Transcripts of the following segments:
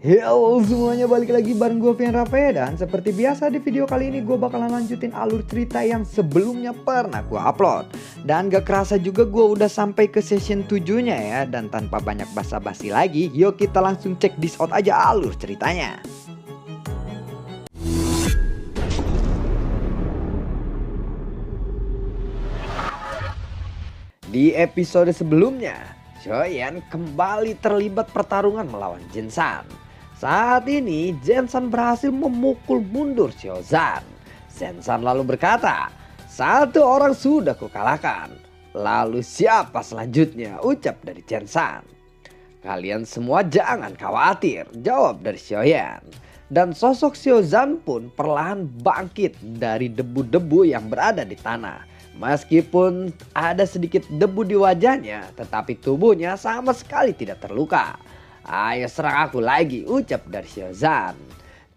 Halo semuanya, balik lagi bareng gue Vian Rafe. Dan seperti biasa di video kali ini gue bakalan lanjutin alur cerita yang sebelumnya pernah gue upload. Dan gak kerasa juga gue udah sampai ke session 7-nya ya. Dan tanpa banyak basa-basi lagi, yuk kita langsung cek this out aja alur ceritanya. Di episode sebelumnya, Xiaoyan kembali terlibat pertarungan melawan Jinsan. Saat ini Jinsan berhasil memukul mundur Xiaozan. Jinsan lalu berkata, "Satu orang sudah kukalahkan. Lalu siapa selanjutnya?" ucap dari Jinsan. "Kalian semua jangan khawatir," jawab dari Xiaoyan. Dan sosok Xiaozan pun perlahan bangkit dari debu-debu yang berada di tanah. Meskipun ada sedikit debu di wajahnya, tetapi tubuhnya sama sekali tidak terluka. "Ayo serang aku lagi," ucap dari Xiaozan.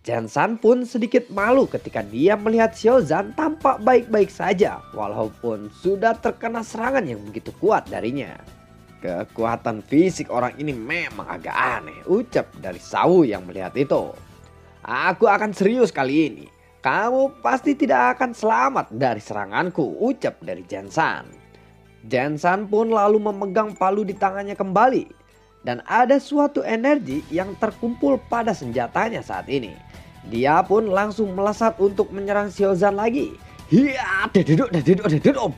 Jinsan pun sedikit malu ketika dia melihat Xiaozan tampak baik-baik saja walaupun sudah terkena serangan yang begitu kuat darinya. "Kekuatan fisik orang ini memang agak aneh," ucap dari Sawu yang melihat itu. "Aku akan serius kali ini. Kamu pasti tidak akan selamat dari seranganku," ucap dari Jinsan. Jinsan pun lalu memegang palu di tangannya kembali. Dan ada suatu energi yang terkumpul pada senjatanya saat ini. Dia pun langsung melesat untuk menyerang Xiaozan lagi. Hiya, dededuk,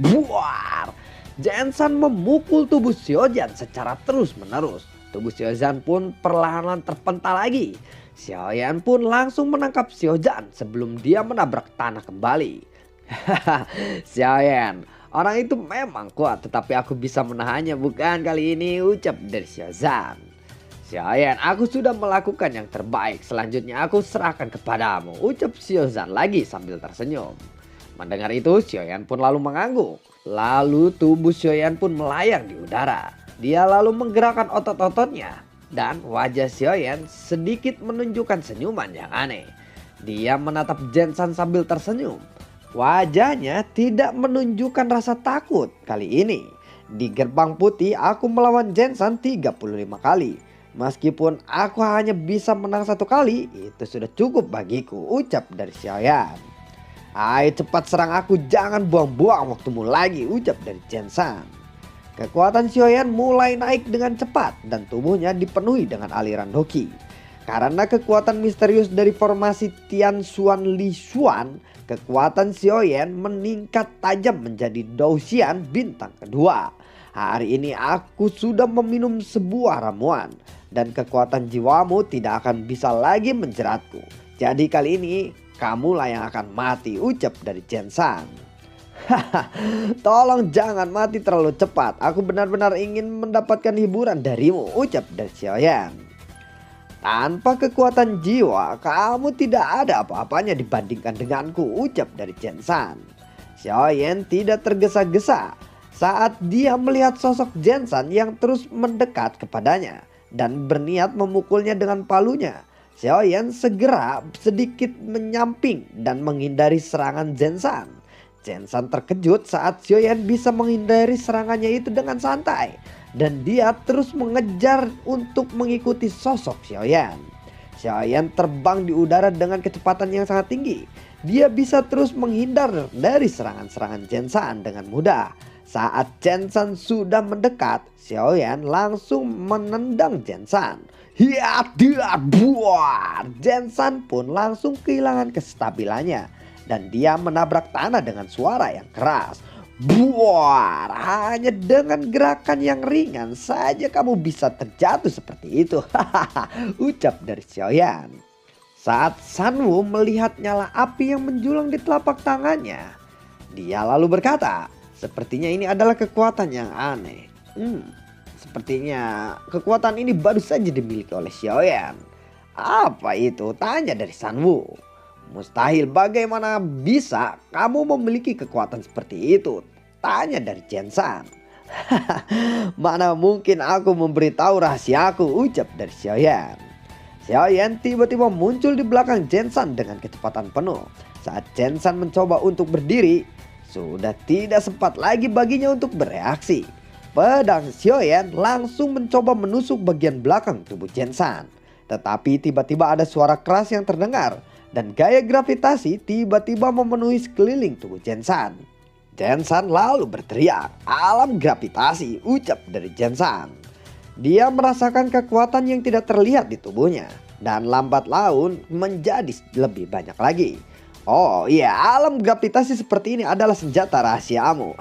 buar. Jinsan memukul tubuh Xiaozan secara terus menerus. Tubuh Xiaozan pun perlahan terpental lagi. Xiaoyan pun langsung menangkap Xiaozan sebelum dia menabrak tanah kembali. "Hahaha, Xiaoyan, orang itu memang kuat, tetapi aku bisa menahannya bukan kali ini," ucap dari Xiaozan. "Xiaoyan, aku sudah melakukan yang terbaik. Selanjutnya aku serahkan kepadamu," ucap Xiaozan lagi sambil tersenyum. Mendengar itu, Xiaoyan pun lalu mengangguk. Lalu tubuh Xiaoyan pun melayang di udara. Dia lalu menggerakkan otot-ototnya. Dan wajah Xiaoyan sedikit menunjukkan senyuman yang aneh. Dia menatap Jinsan sambil tersenyum. Wajahnya tidak menunjukkan rasa takut. "Kali ini di gerbang putih aku melawan Jinsan 35 kali. Meskipun aku hanya bisa menang 1 kali, itu sudah cukup bagiku," ucap dari Xiaoyan. "Ayo cepat serang aku, jangan buang-buang waktumu lagi," ucap dari Jinsan. Kekuatan Xiaoyan mulai naik dengan cepat dan tubuhnya dipenuhi dengan aliran hoki. Karena kekuatan misterius dari formasi Tian Xuan Li Xuan, kekuatan Xiaoyan meningkat tajam menjadi Douxian bintang kedua. "Hari ini aku sudah meminum sebuah ramuan dan kekuatan jiwamu tidak akan bisa lagi menjeratku. Jadi kali ini kamulah yang akan mati," ucap dari Jinsan. "Hahaha, tolong jangan mati terlalu cepat. Aku benar-benar ingin mendapatkan hiburan darimu," ucap dari Xiaoyan. "Tanpa kekuatan jiwa, kamu tidak ada apa-apanya dibandingkan denganku," ucap dari Jinsan. Xiaoyan tidak tergesa-gesa saat dia melihat sosok Jinsan yang terus mendekat kepadanya dan berniat memukulnya dengan palunya. Xiaoyan segera sedikit menyamping dan menghindari serangan Jinsan. Jinsan terkejut saat Xiaoyan bisa menghindari serangannya itu dengan santai. Dan dia terus mengejar untuk mengikuti sosok Xiaoyan. Xiaoyan terbang di udara dengan kecepatan yang sangat tinggi. Dia bisa terus menghindar dari serangan-serangan Jinsan dengan mudah. Saat Jinsan sudah mendekat, Xiaoyan langsung menendang Jinsan. Hiya, dia buar. Jinsan pun langsung kehilangan kestabilannya. Dan dia menabrak tanah dengan suara yang keras. "Buar, hanya dengan gerakan yang ringan saja kamu bisa terjatuh seperti itu," hahaha, ucap dari Xiaoyan. Saat Sanwu melihat nyala api yang menjulang di telapak tangannya, dia lalu berkata, "Sepertinya ini adalah kekuatan yang aneh. Sepertinya kekuatan ini baru saja dimiliki oleh Xiaoyan." "Apa itu?" tanya dari Sanwu. "Mustahil, bagaimana bisa kamu memiliki kekuatan seperti itu?" tanya dari Jinsan. "Mana mungkin aku memberitahu rahasiaku," ucap dari Xiaoyan. Xiaoyan tiba-tiba muncul di belakang Jinsan dengan kecepatan penuh. Saat Jinsan mencoba untuk berdiri, sudah tidak sempat lagi baginya untuk bereaksi. Pedang Xiaoyan langsung mencoba menusuk bagian belakang tubuh Jinsan. Tetapi tiba-tiba ada suara keras yang terdengar dan gaya gravitasi tiba-tiba memenuhi sekeliling tubuh Jensan. Jensan lalu berteriak, "Alam gravitasi!" ucap dari Jensan. Dia merasakan kekuatan yang tidak terlihat di tubuhnya dan lambat laun menjadi lebih banyak lagi. "Oh iya, alam gravitasi seperti ini adalah senjata rahasiamu,"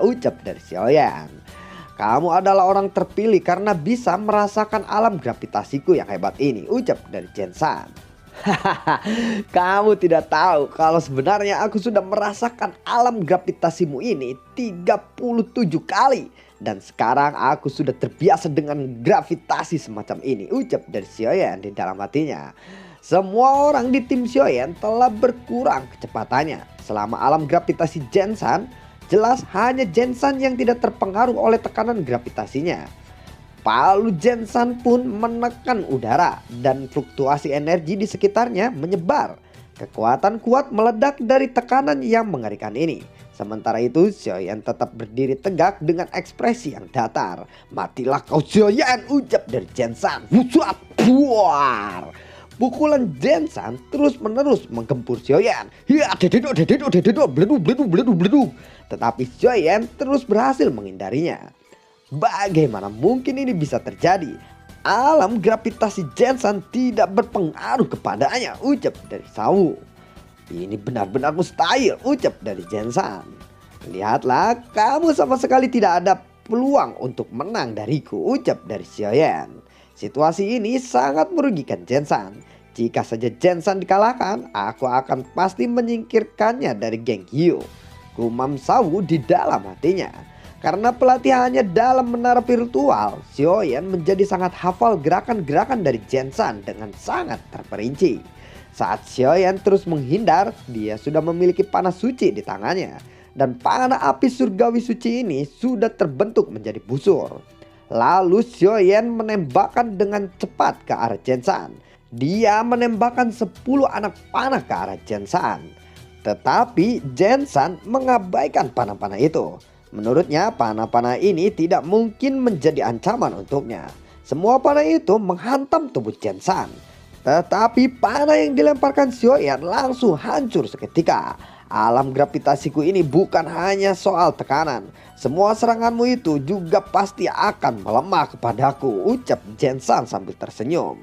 ucap dari Xiaoyan. "Kamu adalah orang terpilih karena bisa merasakan alam gravitasiku yang hebat ini," ucap dari Jensan. "Kamu tidak tahu kalau sebenarnya aku sudah merasakan alam gravitasimu ini 37 kali. Dan sekarang aku sudah terbiasa dengan gravitasi semacam ini," ucap dari Xiaoyan di dalam hatinya. Semua orang di tim Xiaoyan telah berkurang kecepatannya. Selama alam gravitasi Jensan, jelas hanya Jensan yang tidak terpengaruh oleh tekanan gravitasinya. Palu Jensan pun menekan udara dan fluktuasi energi di sekitarnya menyebar. Kekuatan kuat meledak dari tekanan yang mengerikan ini. Sementara itu Xiaoyan tetap berdiri tegak dengan ekspresi yang datar. "Matilah kau Xiaoyan," ucap dari Jensan. "Wusuap buar." Pukulan Jensan terus menerus menggempur Xiaoyan. "Ya, dededok, dededok, dededok, bleduk, bleduk, bleduk, bleduk." Tetapi Xiaoyan terus berhasil menghindarinya. Bagaimana mungkin ini bisa terjadi? Alam gravitasi Jensan tidak berpengaruh kepadanya, ucap dari Sawu. "Ini benar-benar mustahil," ucap dari Jensan. "Lihatlah, kamu sama sekali tidak ada peluang untuk menang dariku," ucap dari Xiaoyan. Situasi ini sangat merugikan Jensan. Jika saja Jensan dikalahkan, aku akan pasti menyingkirkannya dari geng Hyo, gumam Sawu di dalam hatinya. Karena pelatihannya dalam menara virtual, Xiaoyan menjadi sangat hafal gerakan-gerakan dari Jensan dengan sangat terperinci. Saat Xiaoyan terus menghindar, dia sudah memiliki panah suci di tangannya. Dan panah api surgawi suci ini sudah terbentuk menjadi busur. Lalu Xiaoyan menembakkan dengan cepat ke arah Jensan. Dia menembakkan 10 anak panah ke arah Jensan. Tetapi Jensan mengabaikan panah-panah itu. Menurutnya panah-panah ini tidak mungkin menjadi ancaman untuknya. Semua panah itu menghantam tubuh Jensan. Tetapi panah yang dilemparkan Xiaoyan langsung hancur seketika. "Alam gravitasiku ini bukan hanya soal tekanan. Semua seranganmu itu juga pasti akan melemah kepadaku," ucap Jensan sambil tersenyum.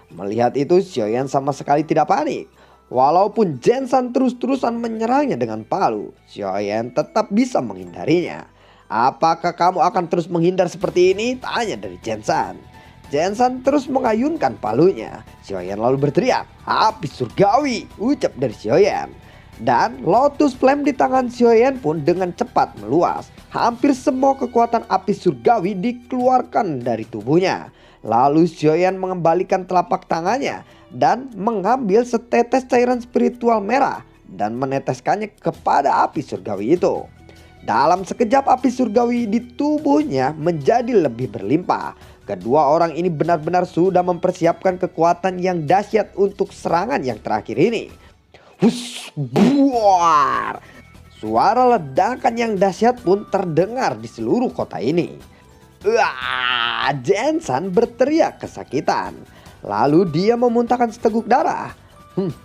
Melihat itu Xiaoyan sama sekali tidak panik. Walaupun Jensan terus-terusan menyerangnya dengan palu, Xiaoyan tetap bisa menghindarinya. "Apakah kamu akan terus menghindar seperti ini?" tanya dari Jensan. Jensan terus mengayunkan palunya. Xiaoyan lalu berteriak, "Api surgawi!" ucap dari Xiaoyan. Dan Lotus Flame di tangan Xiaoyan pun dengan cepat meluas. Hampir semua kekuatan api surgawi dikeluarkan dari tubuhnya. Lalu Xiaoyan mengembalikan telapak tangannya dan mengambil setetes cairan spiritual merah dan meneteskannya kepada api surgawi itu. Dalam sekejap api surgawi di tubuhnya menjadi lebih berlimpah. Kedua orang ini benar-benar sudah mempersiapkan kekuatan yang dahsyat untuk serangan yang terakhir ini. Hus, buar. Suara ledakan yang dahsyat pun terdengar di seluruh kota ini. Wah, Jensan berteriak kesakitan. Lalu dia memuntahkan seteguk darah.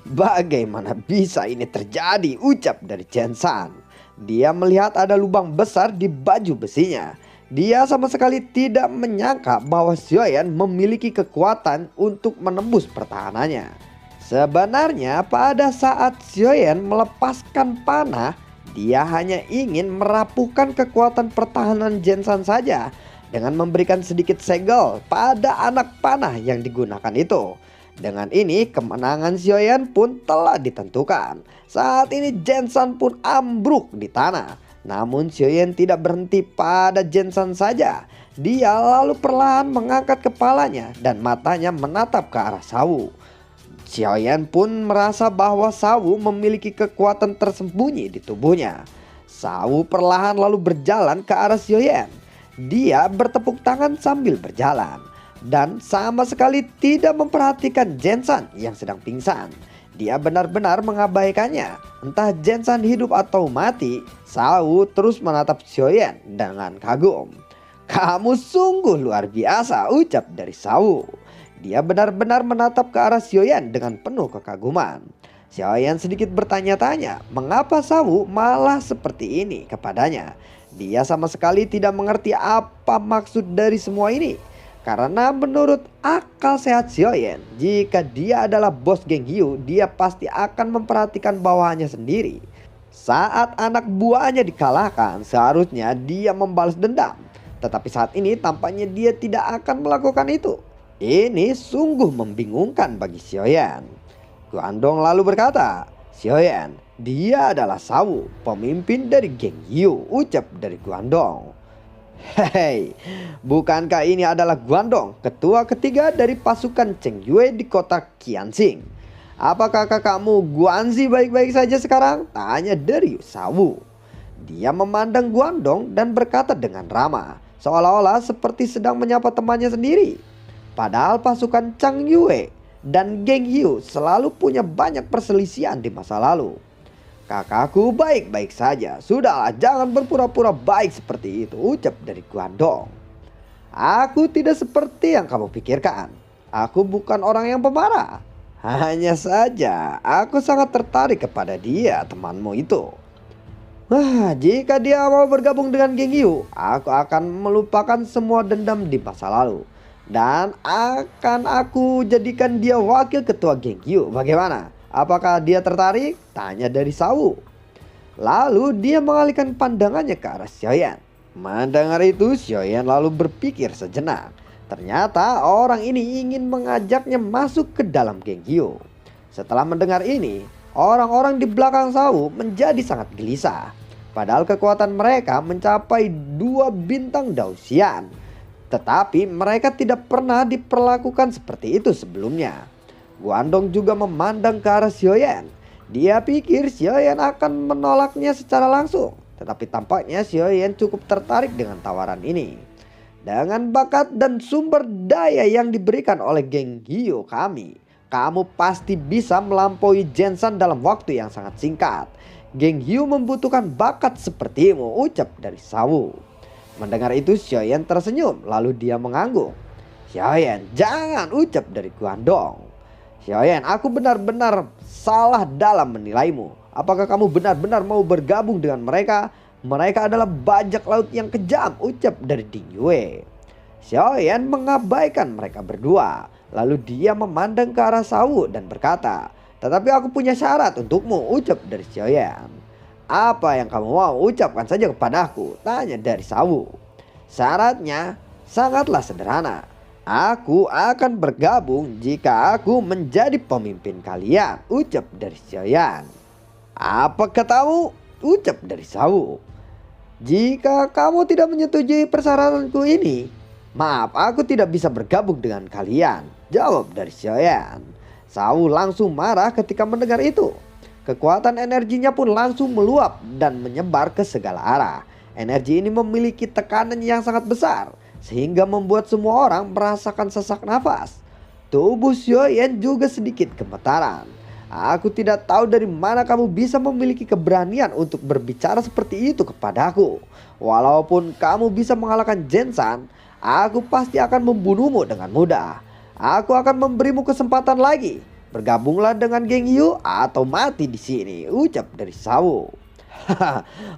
Bagaimana bisa ini terjadi? Ucap dari Jensan. Dia melihat ada lubang besar di baju besinya. Dia sama sekali tidak menyangka bahwa Xiaoyan memiliki kekuatan untuk menembus pertahanannya. Sebenarnya pada saat Xiaoyan melepaskan panah, dia hanya ingin merapuhkan kekuatan pertahanan Jensan saja dengan memberikan sedikit segel pada anak panah yang digunakan itu. Dengan ini kemenangan Xiaoyan pun telah ditentukan. Saat ini Jensan pun ambruk di tanah. Namun Xiaoyan tidak berhenti pada Jensan saja. Dia lalu perlahan mengangkat kepalanya dan matanya menatap ke arah Sawu. Xiaoyan pun merasa bahwa Sawu memiliki kekuatan tersembunyi di tubuhnya. Sawu perlahan lalu berjalan ke arah Xiaoyan. Dia bertepuk tangan sambil berjalan dan sama sekali tidak memperhatikan Jensan yang sedang pingsan. Dia benar-benar mengabaikannya. Entah Jensan hidup atau mati, Sawu terus menatap Xiaoyan dengan kagum. "Kamu sungguh luar biasa," ucap dari Sawu. Dia benar-benar menatap ke arah Xiaoyan dengan penuh kekaguman. Xiaoyan sedikit bertanya-tanya mengapa Sawu malah seperti ini kepadanya. Dia sama sekali tidak mengerti apa maksud dari semua ini. Karena menurut akal sehat Xiaoyan, jika dia adalah bos geng Hiu, dia pasti akan memperhatikan bawahannya sendiri. Saat anak buahnya dikalahkan, seharusnya dia membalas dendam. Tetapi saat ini tampaknya dia tidak akan melakukan itu. Ini sungguh membingungkan bagi Xiaoyan. Guandong lalu berkata, "Xiaoyan, dia adalah Sawu, pemimpin dari geng Hiu," ucap dari Guandong. "Hei, bukankah ini adalah Guandong, ketua ketiga dari pasukan Cheng Yue di kota Qianxing? Apakah kakakmu Guanzi baik-baik saja sekarang?" tanya dari Sawu. Dia memandang Guandong dan berkata dengan ramah, seolah-olah seperti sedang menyapa temannya sendiri. Padahal pasukan Cheng Yue dan geng Hiu selalu punya banyak perselisihan di masa lalu. "Kakakku baik-baik saja. Sudahlah, jangan berpura-pura baik seperti itu," ucap dari Guandong. "Aku tidak seperti yang kamu pikirkan. Aku bukan orang yang pemarah. Hanya saja aku sangat tertarik kepada dia, temanmu itu. Jika dia mau bergabung dengan geng Hiu, aku akan melupakan semua dendam di masa lalu. Dan akan aku jadikan dia wakil ketua geng Hiu. Bagaimana? Apakah dia tertarik?" tanya dari Sawu. Lalu dia mengalihkan pandangannya ke arah Xiaoyan. Mendengar itu, Xiaoyan lalu berpikir sejenak. Ternyata orang ini ingin mengajaknya masuk ke dalam geng Hiu. Setelah mendengar ini, orang-orang di belakang Sawu menjadi sangat gelisah. Padahal kekuatan mereka mencapai 2 bintang Daoxian. Tetapi mereka tidak pernah diperlakukan seperti itu sebelumnya. Guandong juga memandang ke arah Xiaoyan. Dia pikir Xiaoyan akan menolaknya secara langsung. Tetapi tampaknya Xiaoyan cukup tertarik dengan tawaran ini. "Dengan bakat dan sumber daya yang diberikan oleh geng Hiu kami, kamu pasti bisa melampaui Jensan dalam waktu yang sangat singkat. Geng Hiu membutuhkan bakat sepertimu," ucap dari Sawu. Mendengar itu Xiaoyan tersenyum, lalu dia mengangguk. "Xiaoyan, jangan," ucap dari Guandong. "Xiaoyan, aku benar-benar salah dalam menilaimu. Apakah kamu benar-benar mau bergabung dengan mereka? Mereka adalah bajak laut yang kejam," ucap dari Ding Yue. Xiaoyan mengabaikan mereka berdua. Lalu dia memandang ke arah Sawu dan berkata, "Tetapi aku punya syarat untukmu," ucap dari Xiaoyan. "Apa yang kamu mau? Ucapkan saja kepadaku," tanya dari Sawu. "Syaratnya sangatlah sederhana. Aku akan bergabung jika aku menjadi pemimpin kalian," ucap dari Xiaoyan. "Apa katamu?" ucap dari Sawu. "Jika kamu tidak menyetujui persyaratanku ini, maaf, aku tidak bisa bergabung dengan kalian," jawab dari Xiaoyan. Sawu langsung marah ketika mendengar itu. Kekuatan energinya pun langsung meluap dan menyebar ke segala arah. Energi ini memiliki tekanan yang sangat besar, sehingga membuat semua orang merasakan sesak nafas. Tubuh Xiaoyan juga sedikit gemetaran. "Aku tidak tahu dari mana kamu bisa memiliki keberanian untuk berbicara seperti itu kepadaku. Walaupun kamu bisa mengalahkan Jensan, aku pasti akan membunuhmu dengan mudah. Aku akan memberimu kesempatan lagi. Bergabunglah dengan geng Hiu atau mati di sini," ucap dari Sawu.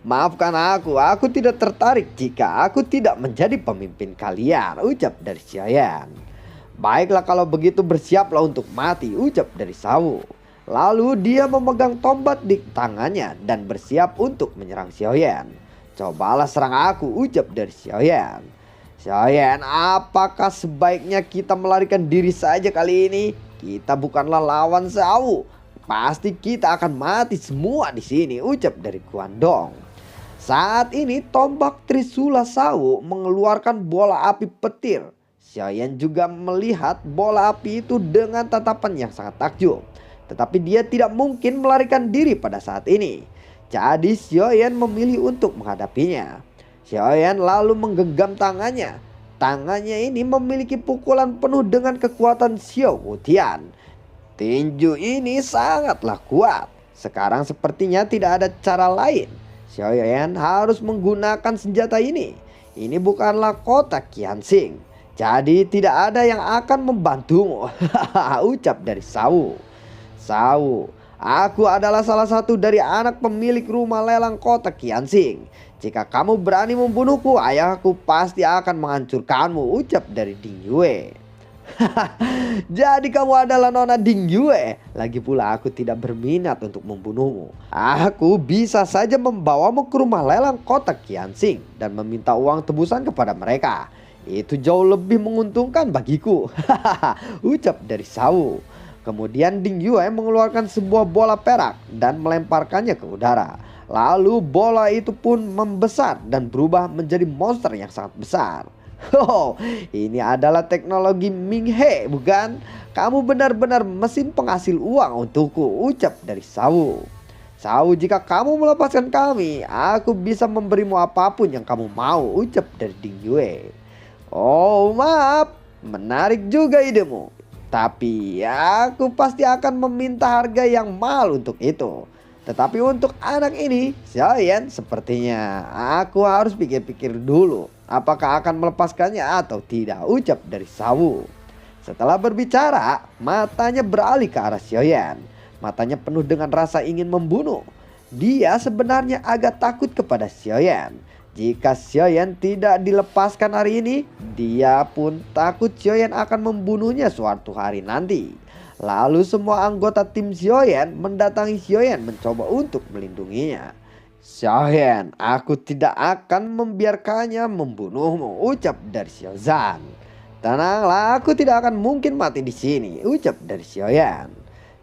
"Maafkan aku tidak tertarik jika aku tidak menjadi pemimpin kalian," ucap dari Xiaoyan. "Baiklah kalau begitu, bersiaplah untuk mati," ucap dari Sawu. Lalu dia memegang tombak di tangannya dan bersiap untuk menyerang Xiaoyan. "Cobalah serang aku," ucap dari Xiaoyan. "Xiaoyan, apakah sebaiknya kita melarikan diri saja kali ini? Kita bukanlah lawan Sawu. Pasti kita akan mati semua di sini," ucap dari Guandong. Saat ini tombak Trisula Sawu mengeluarkan bola api petir. Xiaoyan juga melihat bola api itu dengan tatapan yang sangat takjub. Tetapi dia tidak mungkin melarikan diri pada saat ini. Jadi Xiaoyan memilih untuk menghadapinya. Xiaoyan lalu menggenggam tangannya. Tangannya ini memiliki pukulan penuh dengan kekuatan Xiao Wutian. Tinju ini sangatlah kuat. Sekarang sepertinya tidak ada cara lain. Xiaoyan harus menggunakan senjata ini. Ini bukanlah kota Qianxing. Jadi tidak ada yang akan membantumu. Ucap dari Sawu. Sawu, aku adalah salah satu dari anak pemilik rumah lelang kota Qianxing. Jika kamu berani membunuhku, ayahku pasti akan menghancurkanmu. Ucap dari Ding Yue. Jadi kamu adalah Nona Ding Yue. Lagi pula aku tidak berminat untuk membunuhmu. Aku bisa saja membawamu ke rumah lelang kota Qianxing dan meminta uang tebusan kepada mereka. Itu jauh lebih menguntungkan bagiku. Ucap dari Sawu. Kemudian Ding Yue mengeluarkan sebuah bola perak dan melemparkannya ke udara. Lalu bola itu pun membesar dan berubah menjadi monster yang sangat besar. Oh, ini adalah teknologi Ming He, bukan? Kamu benar-benar mesin penghasil uang untukku. Ucap dari Sawu. Sawu, jika kamu melepaskan kami, aku bisa memberimu apapun yang kamu mau. Ucap dari Ding Yue. Oh maaf, menarik juga idemu. Tapi aku pasti akan meminta harga yang mahal untuk itu. Tetapi untuk anak ini, Xiaoyan, sepertinya aku harus pikir-pikir dulu apakah akan melepaskannya atau tidak. Ucap dari Sawu. Setelah berbicara, matanya beralih ke arah Xiaoyan. Matanya penuh dengan rasa ingin membunuh. Dia sebenarnya agak takut kepada Xiaoyan. Jika Xiaoyan tidak dilepaskan hari ini, dia pun takut Xiaoyan akan membunuhnya suatu hari nanti. Lalu semua anggota tim Xiaoyan mendatangi Xiaoyan mencoba untuk melindunginya. Xiaoyan, aku tidak akan membiarkannya membunuhmu. Ucap dari Xiaozan. Tenanglah, aku tidak akan mungkin mati di sini. Ucap dari Xiaoyan.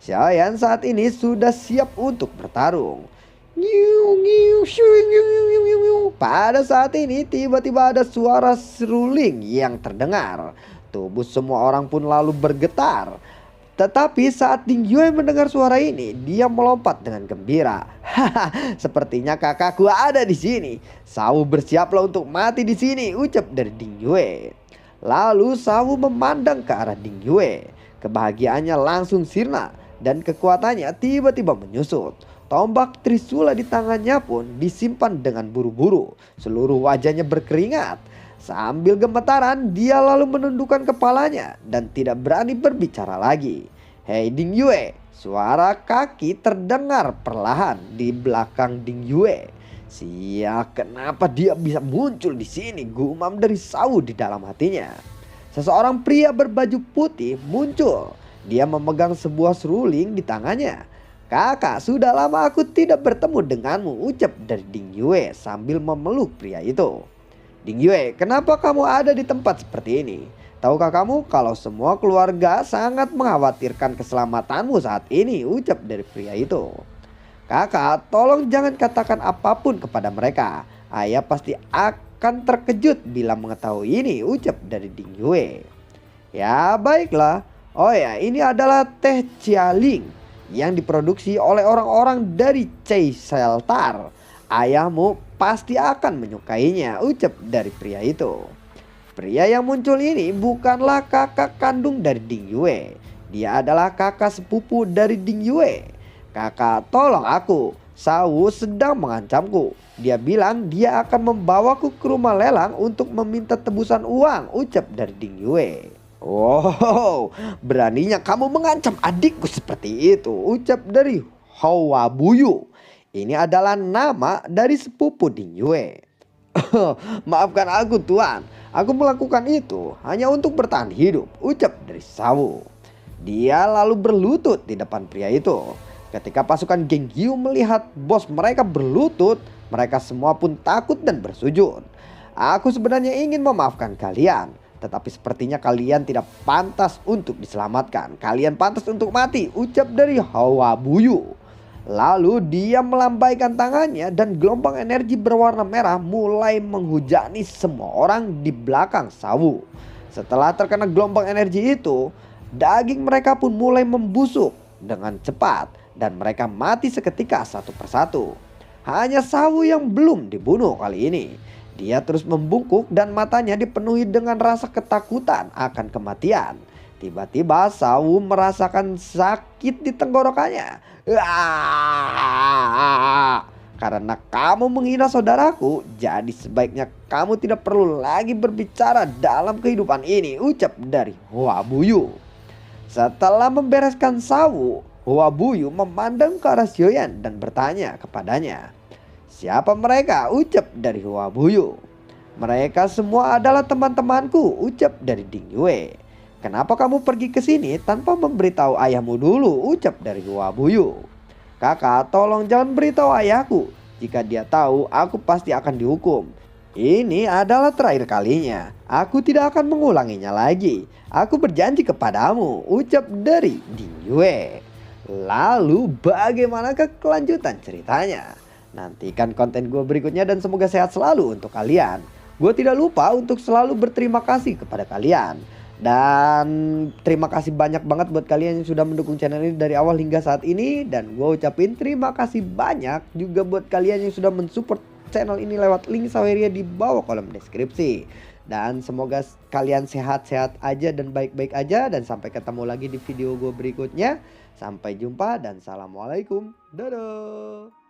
Xiaoyan saat ini sudah siap untuk bertarung. Pada saat ini tiba-tiba ada suara seruling yang terdengar. Tubuh semua orang pun lalu bergetar. Tetapi saat Ding Yue mendengar suara ini, dia melompat dengan gembira. Haha, sepertinya kakakku ada di sini. Sawu, bersiaplah untuk mati di sini. Ucap dari Ding Yue. Lalu Sawu memandang ke arah Ding Yue. Kebahagiaannya langsung sirna dan kekuatannya tiba-tiba menyusut. Tombak Trisula di tangannya pun disimpan dengan buru-buru. Seluruh wajahnya berkeringat. Sambil gemetaran, dia lalu menundukkan kepalanya dan tidak berani berbicara lagi. Hei Ding Yue, suara kaki terdengar perlahan di belakang Ding Yue. Sial, kenapa dia bisa muncul di sini? Gumam dari Sawu di dalam hatinya. Seseorang pria berbaju putih muncul. Dia memegang sebuah seruling di tangannya. Kakak, sudah lama aku tidak bertemu denganmu. Ucap dari Ding Yue sambil memeluk pria itu. Ding Yue, kenapa kamu ada di tempat seperti ini? Tahukah kamu kalau semua keluarga sangat mengkhawatirkan keselamatanmu saat ini? Ucap dari pria itu. Kakak, tolong jangan katakan apapun kepada mereka. Ayah pasti akan terkejut bila mengetahui ini. Ucap dari Ding Yue. Ya baiklah. Oh ya, ini adalah teh Chialing yang diproduksi oleh orang-orang dari Chai Seltar. Ayahmu pasti akan menyukainya. Ucap dari pria itu. Pria yang muncul ini bukanlah kakak kandung dari Ding Yue. Dia adalah kakak sepupu dari Ding Yue. Kakak, tolong aku. Sawu sedang mengancamku. Dia bilang dia akan membawaku ke rumah lelang untuk meminta tebusan uang. Ucap dari Ding Yue. Wow, beraninya kamu mengancam adikku seperti itu. Ucap dari Hua Buyu. Ini adalah nama dari sepupu Ding Yue. Maafkan aku tuan, aku melakukan itu hanya untuk bertahan hidup. Ucap dari Sawu. Dia lalu berlutut di depan pria itu. Ketika pasukan Geng Yu melihat bos mereka berlutut, mereka semua pun takut dan bersujud. Aku sebenarnya ingin memaafkan kalian, tetapi sepertinya kalian tidak pantas untuk diselamatkan. Kalian pantas untuk mati. Ucap dari Hua Buyu. Lalu dia melambaikan tangannya dan gelombang energi berwarna merah mulai menghujani semua orang di belakang Sawu. Setelah terkena gelombang energi itu, daging mereka pun mulai membusuk dengan cepat dan mereka mati seketika satu persatu. Hanya Sawu yang belum dibunuh kali ini. Dia terus membungkuk dan matanya dipenuhi dengan rasa ketakutan akan kematian. Tiba-tiba Sawu merasakan sakit di tenggorokannya. Karena kamu menghina saudaraku, jadi sebaiknya kamu tidak perlu lagi berbicara dalam kehidupan ini, ucap dari Hoa Buyu. Setelah membereskan sawu, Hoa Buyu memandang ke arah Xiaoyan dan bertanya kepadanya. Siapa mereka? Ucap dari Hoa Buyu. Mereka semua adalah teman-temanku, ucap dari Ding Yue. Kenapa kamu pergi ke sini tanpa memberitahu ayahmu dulu? Ucap dari Hoa Buyu. Kakak, tolong jangan beritahu ayahku. Jika dia tahu, aku pasti akan dihukum. Ini adalah terakhir kalinya. Aku tidak akan mengulanginya lagi. Aku berjanji kepadamu, ucap dari Ding Yue. Lalu bagaimanakah kelanjutan ceritanya? Nantikan konten gue berikutnya dan semoga sehat selalu untuk kalian. Gue tidak lupa untuk selalu berterima kasih kepada kalian. Dan terima kasih banyak banget buat kalian yang sudah mendukung channel ini dari awal hingga saat ini. Dan gue ucapin terima kasih banyak juga buat kalian yang sudah mensupport channel ini lewat link Saweria di bawah kolom deskripsi. Dan semoga kalian sehat-sehat aja dan baik-baik aja. Dan sampai ketemu lagi di video gue berikutnya. Sampai jumpa dan assalamualaikum. Dadah.